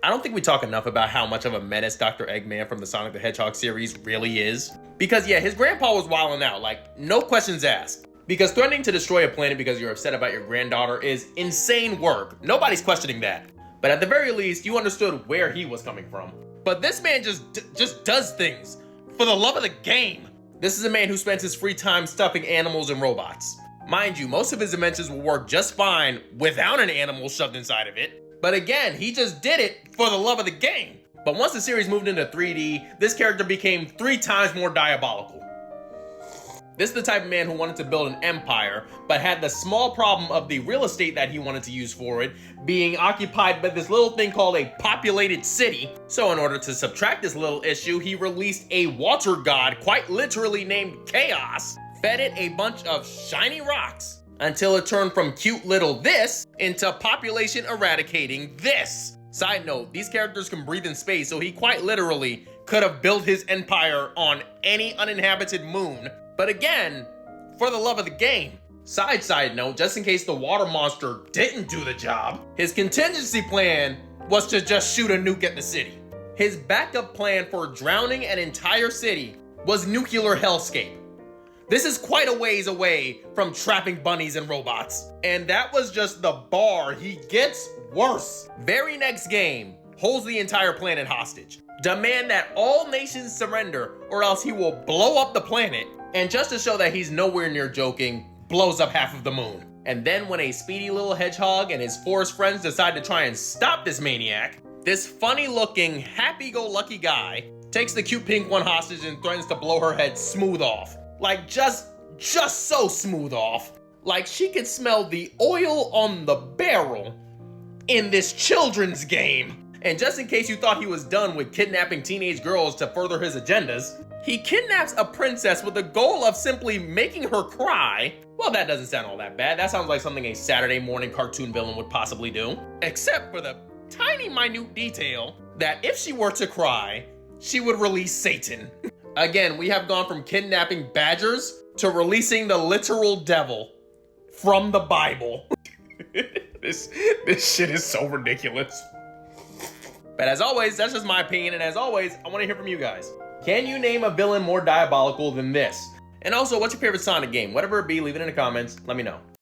I don't think we talk enough about how much of a menace Dr. Eggman from the Sonic the Hedgehog series really is. Because yeah, his grandpa was wilding out, like no questions asked. Because threatening to destroy a planet because you're upset about your granddaughter is insane work. Nobody's questioning that. But at the very least, you understood where he was coming from. But this man just does things for the love of the game. This is a man who spends his free time stuffing animals and robots. Mind you, most of his inventions will work just fine without an animal shoved inside of it. But again, he just did it for the love of the game. But once the series moved into 3D, this character became 3 times more diabolical. This is the type of man who wanted to build an empire, but had the small problem of the real estate that he wanted to use for it being occupied by this little thing called a populated city. So in order to subtract this little issue, he released a water god, quite literally named Chaos, fed it a bunch of shiny rocks, until it turned from cute little this into population eradicating this. Side note, these characters can breathe in space, so he quite literally could have built his empire on any uninhabited moon. But again, for the love of the game. Side note, just in case the water monster didn't do the job, his contingency plan was to just shoot a nuke at the city. His backup plan for drowning an entire city was nuclear hellscape. This is quite a ways away from trapping bunnies and robots. And that was just the bar. He gets worse. Very next game, holds the entire planet hostage. Demand that all nations surrender or else he will blow up the planet. And just to show that he's nowhere near joking, blows up half of the moon. And then when a speedy little hedgehog and his forest friends decide to try and stop this maniac, this funny looking, happy-go-lucky guy takes the cute pink one hostage and threatens to blow her head smooth off. Like just so smooth off. Like she could smell the oil on the barrel in this children's game. And just in case you thought he was done with kidnapping teenage girls to further his agendas, he kidnaps a princess with the goal of simply making her cry. Well, that doesn't sound all that bad. That sounds like something a Saturday morning cartoon villain would possibly do. Except for the tiny minute detail that if she were to cry, she would release Satan. Again, we have gone from kidnapping badgers to releasing the literal devil from the Bible. This shit is so ridiculous. But as always, that's just my opinion, and as always, I want to hear from you guys. Can you name a villain more diabolical than this? And also, what's your favorite Sonic game? Whatever it be, leave it in the comments. Let me know.